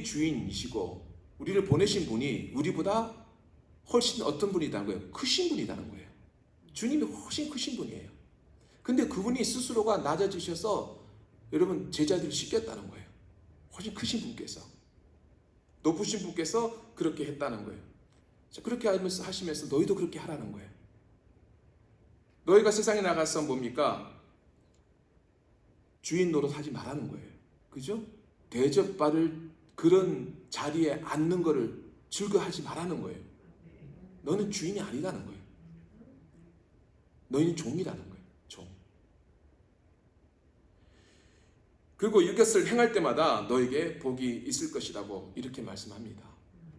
주인이시고 우리를 보내신 분이 우리보다 훨씬 어떤 분이라는 거예요? 크신 분이라는 거예요. 주님이 훨씬 크신 분이에요. 근데 그분이 스스로가 낮아지셔서 여러분 제자들을 시켰다는 거예요. 훨씬 크신 분께서, 높으신 분께서 그렇게 했다는 거예요. 그렇게 하시면서 너희도 그렇게 하라는 거예요. 너희가 세상에 나가서 뭡니까? 주인 노릇하지 말라는 거예요. 그죠? 대접받을 그런 자리에 앉는 거를 즐거워하지 말라는 거예요. 너는 주인이 아니라는 거예요. 너희는 종이라는 거예요. 종. 그리고 이것을 행할 때마다 너에게 복이 있을 것이라고 이렇게 말씀합니다.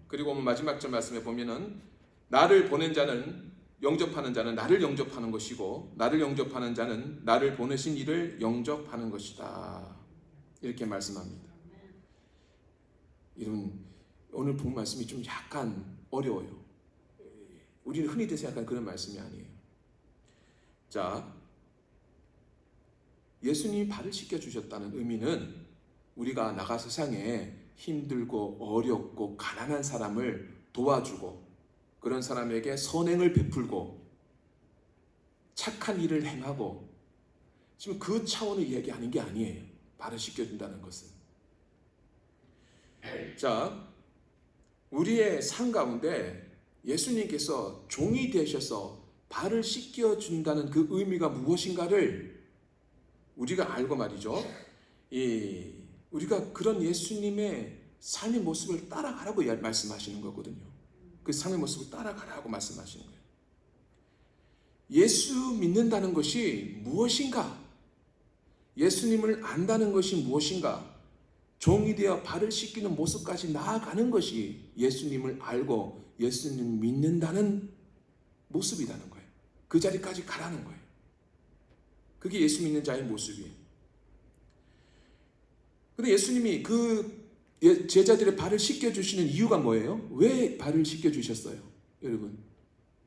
그리고 마지막 절 말씀에 보면은 나를 보낸 자는 영접하는 자는 나를 영접하는 것이고 나를 영접하는 자는 나를 보내신 이를 영접하는 것이다. 이렇게 말씀합니다. 여러분, 오늘 본 말씀이 좀 약간 어려워요. 우리는 흔히 생각하는 그런 말씀이 아니에요. 자, 예수님이 발을 씻겨주셨다는 의미는 우리가 나가 세상에 힘들고 어렵고 가난한 사람을 도와주고 그런 사람에게 선행을 베풀고 착한 일을 행하고 지금 그 차원의 이야기하는 게 아니에요. 발을 씻겨준다는 것은. 자, 우리의 삶 가운데 예수님께서 종이 되셔서 발을 씻겨준다는 그 의미가 무엇인가를 우리가 알고 말이죠. 우리가 그런 예수님의 삶의 모습을 따라가라고 말씀하시는 거거든요. 그 삶의 모습을 따라가라고 말씀하시는 거예요. 예수 믿는다는 것이 무엇인가? 예수님을 안다는 것이 무엇인가? 종이 되어 발을 씻기는 모습까지 나아가는 것이 예수님을 알고 예수님 믿는다는 모습이라는 거예요. 그 자리까지 가라는 거예요. 그게 예수 믿는 자의 모습이에요. 근데 예수님이 그 제자들의 발을 씻겨주시는 이유가 뭐예요? 왜 발을 씻겨주셨어요? 여러분,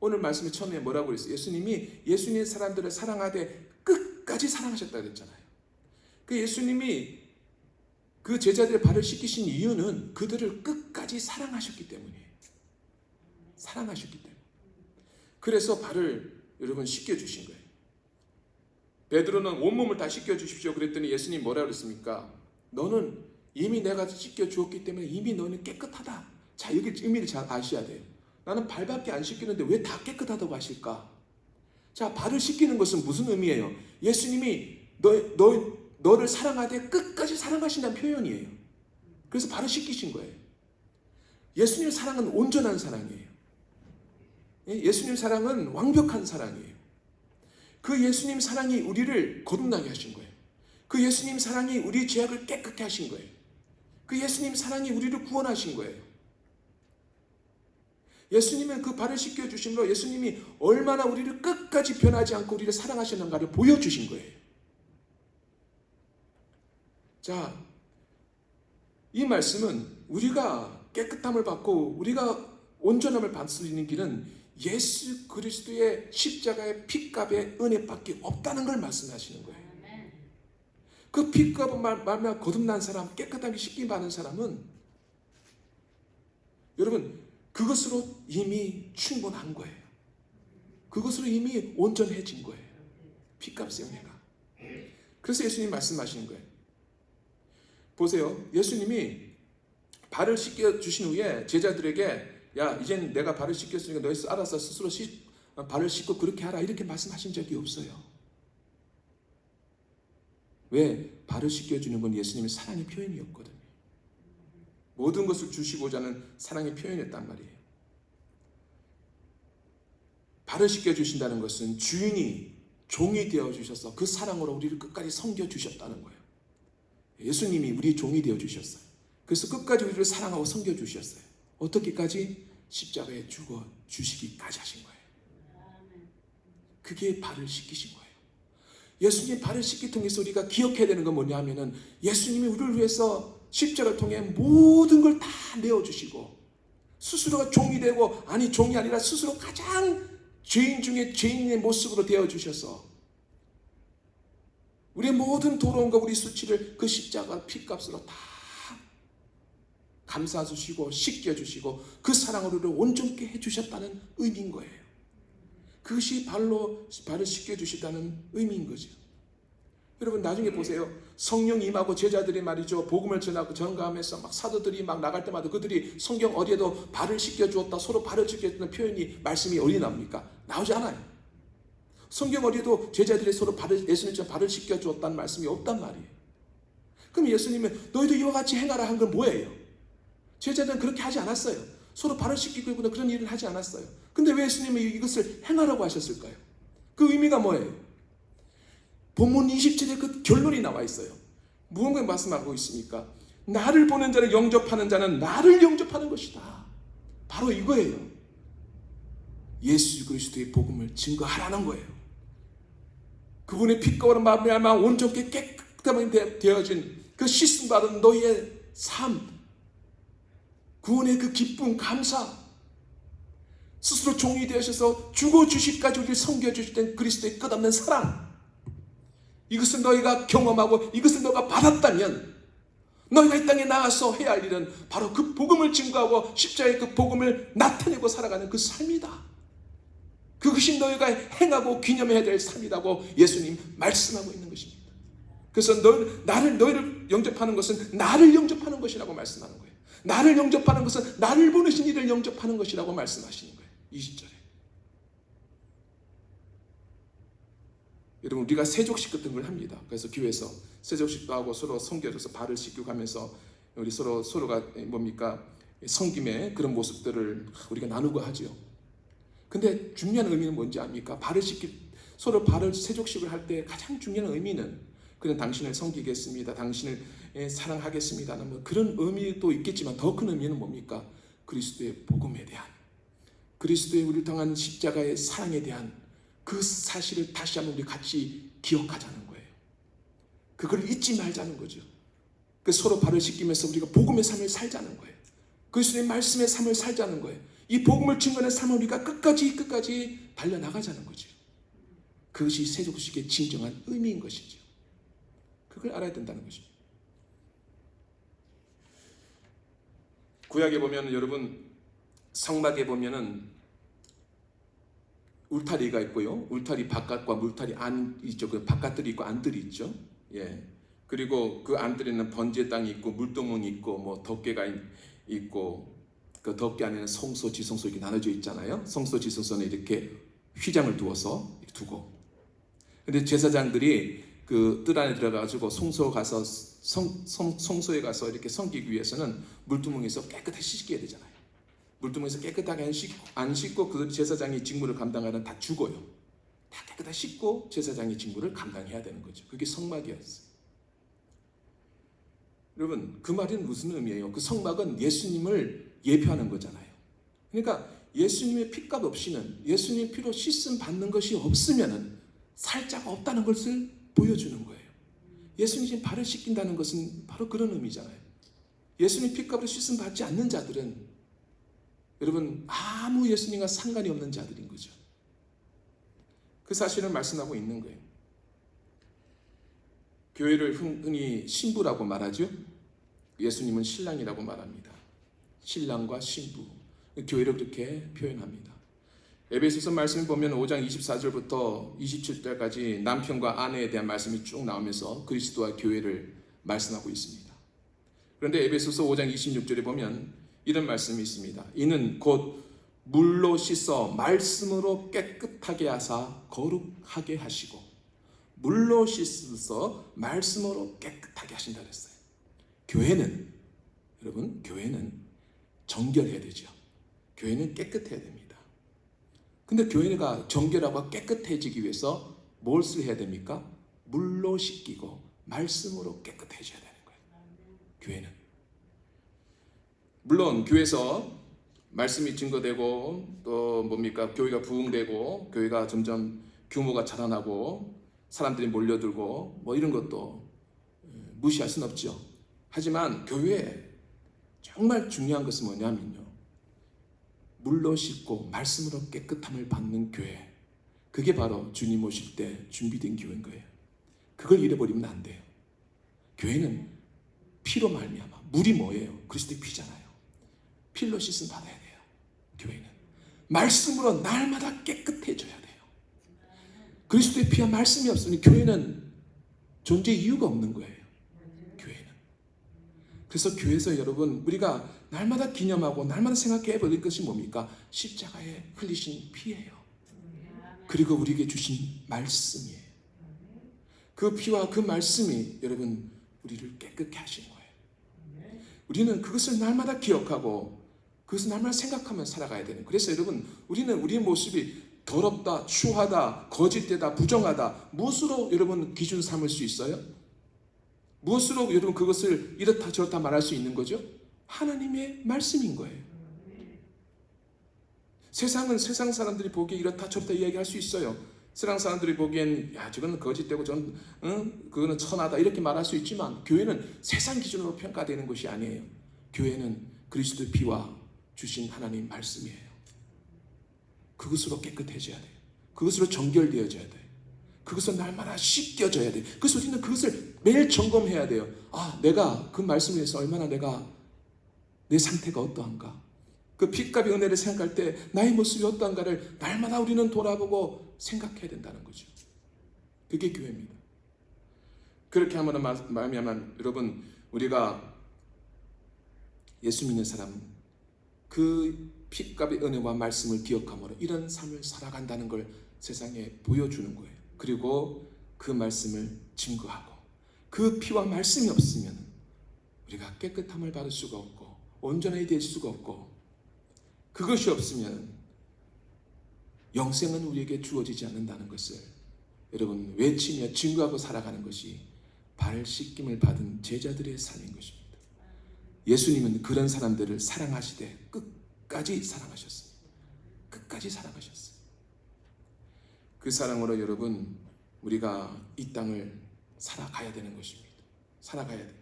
오늘 말씀에 처음에 뭐라고 그랬어요? 예수님이 예수님의 사람들을 사랑하되 끝까지 사랑하셨다고 그랬잖아요. 그 예수님이 그 제자들의 발을 씻기신 이유는 그들을 끝까지 사랑하셨기 때문이에요. 사랑하셨기 때문에. 그래서 발을 여러분 씻겨주신 거예요. 베드로는 온몸을 다 씻겨주십시오 그랬더니 예수님 뭐라 그랬습니까? 너는 이미 내가 씻겨주었기 때문에 이미 너는 깨끗하다. 자, 여기 의미를 잘 아셔야 돼요. 나는 발밖에 안 씻기는데 왜 다 깨끗하다고 하실까? 자, 발을 씻기는 것은 무슨 의미예요? 예수님이 너를 사랑하되 끝까지 사랑하신다는 표현이에요. 그래서 발을 씻기신 거예요. 예수님의 사랑은 온전한 사랑이에요. 예수님 사랑은 완벽한 사랑이에요. 그 예수님 사랑이 우리를 거듭나게 하신 거예요. 그 예수님 사랑이 우리 죄악을 깨끗게 하신 거예요. 그 예수님 사랑이 우리를 구원하신 거예요. 예수님은 그 발을 씻겨주심으로 예수님이 얼마나 우리를 끝까지 변하지 않고 우리를 사랑하셨는가를 보여주신 거예요. 자, 이 말씀은 우리가 깨끗함을 받고 우리가 온전함을 받을 수 있는 길은 예수 그리스도의 십자가의 피값의 은혜밖에 없다는 걸 말씀하시는 거예요. 그 피값을 말미암아 거듭난 사람, 깨끗하게 씻김 받은 사람은 여러분 그것으로 이미 충분한 거예요. 그것으로 이미 온전해진 거예요. 피값의 은혜가. 그래서 예수님 말씀하시는 거예요. 보세요. 예수님이 발을 씻겨주신 후에 제자들에게 야, 이젠 내가 발을 씻겼으니까 너희 알아서 스스로 발을 씻고 그렇게 하라 이렇게 말씀하신 적이 없어요. 왜? 발을 씻겨주는 건 예수님의 사랑의 표현이었거든요. 모든 것을 주시고자 하는 사랑의 표현이었단 말이에요. 발을 씻겨주신다는 것은 주인이 종이 되어주셔서 그 사랑으로 우리를 끝까지 섬겨주셨다는 거예요. 예수님이 우리의 종이 되어주셨어요. 그래서 끝까지 우리를 사랑하고 섬겨주셨어요. 어떻게까지? 십자가에 죽어 주시기까지 하신 거예요. 그게 발을 씻기신 거예요. 예수님 발을 씻기 통해서 우리가 기억해야 되는 건 뭐냐 하면은 예수님이 우리를 위해서 십자가를 통해 모든 걸 다 내어주시고 스스로가 종이 되고 아니 종이 아니라 스스로 가장 죄인 중에 죄인의 모습으로 되어주셔서 우리의 모든 더러움과 우리 수치를 그 십자가 피값으로 다 감싸주시고 씻겨주시고 그 사랑으로 우리를 온전케 해주셨다는 의미인 거예요. 그것이 발을 씻겨주시다는 의미인 거죠. 여러분 나중에 보세요. 성령 임하고 제자들이 말이죠. 복음을 전하고 전가하면서 막 사도들이 막 나갈 때마다 그들이 성경 어디에도 발을 씻겨주었다, 서로 발을 씻겨주는 표현이, 말씀이 어디 나옵니까? 나오지 않아요. 성경 어디에도 제자들이 서로 예수님처럼 발을 씻겨주었다는 말씀이 없단 말이에요. 그럼 예수님은 너희도 이와 같이 행하라 한 건 뭐예요? 제자들은 그렇게 하지 않았어요. 서로 발을 씻기고 그런 일을 하지 않았어요. 근데 왜 예수님이 이것을 행하라고 하셨을까요? 그 의미가 뭐예요? 본문 27에 그 결론이 나와 있어요. 무언가 말씀하고 있습니까? 나를 보는 자를 영접하는 자는 나를 영접하는 것이다. 바로 이거예요. 예수 그리스도의 복음을 증거하라는 거예요. 그분의 피가로 말미암아 온전케 깨끗하게 되어진 그 씻음 받은 너희의 삶, 구원의 그 기쁨, 감사, 스스로 종이 되셔서 죽어주시기까지 우리를 섬겨주시던 그리스도의 끝없는 사랑, 이것을 너희가 경험하고 이것을 너가 받았다면 너희가 이 땅에 나가서 해야 할 일은 바로 그 복음을 증거하고 십자가의 그 복음을 나타내고 살아가는 그 삶이다. 그것이 너희가 행하고 기념해야 될 삶이라고 예수님 말씀하고 있는 것입니다. 그래서 너희를 영접하는 것은 나를 영접하는 것이라고 말씀하는 거예요. 나를 영접하는 것은 나를 보내신 이를 영접하는 것이라고 말씀하시는 거예요. 20절에. 여러분 우리가 세족식 같은 걸 합니다. 그래서 교회에서 세족식도 하고 서로 섬겨줘서 발을 씻기고 가면서 우리 서로가 뭡니까? 섬김의 그런 모습들을 우리가 나누고 하죠. 근데 중요한 의미는 뭔지 압니까? 서로 발을 세족식을 할 때 가장 중요한 의미는 그냥 당신을 섬기겠습니다, 당신을 사랑하겠습니다는 뭐 그런 의미도 있겠지만 더 큰 의미는 뭡니까? 그리스도의 복음에 대한, 그리스도의 우리를 당한 십자가의 사랑에 대한 그 사실을 다시 한번 우리 같이 기억하자는 거예요. 그걸 잊지 말자는 거죠. 그 서로 발을 씻기면서 우리가 복음의 삶을 살자는 거예요. 그리스도의 말씀의 삶을 살자는 거예요. 이 복음을 증거하는 삶을 우리가 끝까지 달려나가자는 거죠. 그것이 세족식의 진정한 의미인 것이죠. 그걸 알아야 된다는 것입니다. 구약에 보면 여러분 성막에 보면은 울타리가 있고요. 울타리 바깥과 울타리 안 있죠. 그 바깥들이 있고 안들이 있죠. 예. 그리고 그 안들에는 번제 땅이 있고 물동문이 있고 뭐 덮개가 있고 그 덮개 안에는 성소, 지성소 이렇게 나눠져 있잖아요. 성소, 지성소는 이렇게 휘장을 두어서 두고. 근데 제사장들이 그 뜰 안에 들어가가지고 성소에 가서 이렇게 섬기기 위해서는 물두멍에서 깨끗하게 씻겨야 되잖아요. 물두멍에서 깨끗하게 안 씻고 그 제사장이 직무를 감당하는 다 죽어요. 다 깨끗하게 씻고 제사장이 직무를 감당해야 되는 거죠. 그게 성막이었어요. 여러분 그 말은 무슨 의미예요? 그 성막은 예수님을 예표하는 거잖아요. 그러니까 예수님의 피값 없이는, 예수님의 피로 씻음 받는 것이 없으면은 살 자가 없다는 것을 보여주는 거예요. 예수님이 발을 씻긴다는 것은 바로 그런 의미잖아요. 예수님 피값으로 씻음 받지 않는 자들은 여러분 아무 예수님과 상관이 없는 자들인 거죠. 그 사실을 말씀하고 있는 거예요. 교회를 흔히 신부라고 말하죠. 예수님은 신랑이라고 말합니다. 신랑과 신부, 교회를 그렇게 표현합니다. 에베소서 말씀을 보면 5장 24절부터 27절까지 남편과 아내에 대한 말씀이 쭉 나오면서 그리스도와 교회를 말씀하고 있습니다. 그런데 에베소서 5장 26절에 보면 이런 말씀이 있습니다. 이는 곧 물로 씻어 말씀으로 깨끗하게 하사 거룩하게 하시고, 물로 씻어서 말씀으로 깨끗하게 하신다 그랬어요. 교회는, 여러분 교회는 정결해야 되죠. 교회는 깨끗해야 됩니다. 근데 교회가 정결하고 깨끗해지기 위해서 무엇을 해야 됩니까? 물로 씻기고 말씀으로 깨끗해져야 되는 거예요. 교회는. 물론 교회에서 말씀이 증거되고 또 뭡니까? 교회가 부흥되고 교회가 점점 규모가 자라나고 사람들이 몰려들고 뭐 이런 것도 무시할 수는 없죠. 하지만 교회에 정말 중요한 것은 뭐냐면요, 물로 씻고 말씀으로 깨끗함을 받는 교회, 그게 바로 주님 오실 때 준비된 교회인 거예요. 그걸 잃어버리면 안 돼요. 교회는 피로 말미암아, 물이 뭐예요? 그리스도의 피잖아요. 필로시스 받아야 돼요. 교회는 말씀으로 날마다 깨끗해져야 돼요. 그리스도의 피와 말씀이 없으니 교회는 존재 이유가 없는 거예요. 교회는. 그래서 교회에서 여러분 우리가 날마다 기념하고 날마다 생각해 볼 것이 뭡니까? 십자가에 흘리신 피예요. 그리고 우리에게 주신 말씀이에요. 그 피와 그 말씀이 여러분 우리를 깨끗게 하신 거예요. 우리는 그것을 날마다 기억하고 그것을 날마다 생각하면서 살아가야 되는. 그래서 여러분 우리는 우리의 모습이 더럽다, 추하다, 거짓되다, 부정하다 무엇으로 여러분 기준 삼을 수 있어요? 무엇으로 여러분 그것을 이렇다 저렇다 말할 수 있는 거죠? 하나님의 말씀인 거예요. 세상은 세상 사람들이 보기에 이렇다 저렇다 이야기할 수 있어요. 세상 사람들이 보기엔 야 저거는 거짓되고 그거는 천하다 이렇게 말할 수 있지만 교회는 세상 기준으로 평가되는 것이 아니에요. 교회는 그리스도의 피와 주신 하나님 말씀이에요. 그것으로 깨끗해져야 돼요. 그것으로 정결되어져야 돼요. 그것으로 날마다 씻겨져야 돼요. 그래서 우리는 그것을 매일 점검해야 돼요. 아, 내가 그 말씀을 위해서 얼마나 내 상태가 어떠한가. 그 핏값의 은혜를 생각할 때 나의 모습이 어떠한가를 날마다 우리는 돌아보고 생각해야 된다는 거죠. 그게 교회입니다. 그렇게 하면 말미암아 여러분 우리가 예수 믿는 사람 그 핏값의 은혜와 말씀을 기억함으로 이런 삶을 살아간다는 걸 세상에 보여주는 거예요. 그리고 그 말씀을 증거하고 그 피와 말씀이 없으면 우리가 깨끗함을 받을 수가 없고 온전하게 될 수가 없고 그것이 없으면 영생은 우리에게 주어지지 않는다는 것을 여러분 외치며 증거하고 살아가는 것이 발 씻김을 받은 제자들의 삶인 것입니다. 예수님은 그런 사람들을 사랑하시되 끝까지 사랑하셨습니다. 끝까지 사랑하셨어요. 그 사랑으로 여러분 우리가 이 땅을 살아가야 되는 것입니다. 살아가야 돼요.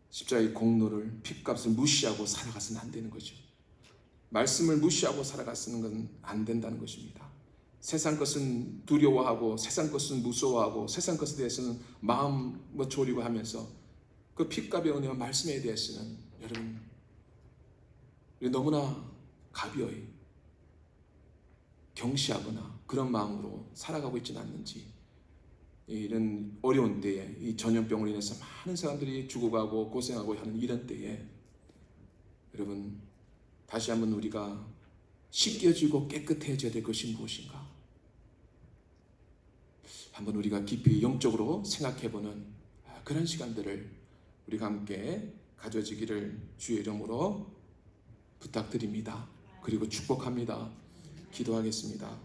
십자가의 공로를 핏값을 무시하고 살아가서는 안 되는 거죠. 말씀을 무시하고 살아가서는 건 안 된다는 것입니다. 세상 것은 두려워하고 세상 것은 무서워하고 세상 것에 대해서는 마음 졸이고 하면서 그 핏값의 은혜와 말씀에 대해서는 여러분 너무나 가벼이 경시하거나 그런 마음으로 살아가고 있지는 않는지 이런 어려운 때에 이 전염병으로 인해서 많은 사람들이 죽어가고 고생하고 하는 이런 때에 여러분 다시 한번 우리가 씻겨지고 깨끗해져야 될 것이 무엇인가 한번 우리가 깊이 영적으로 생각해보는 그런 시간들을 우리가 함께 가져지기를 주의 이름으로 부탁드립니다. 그리고 축복합니다. 기도하겠습니다.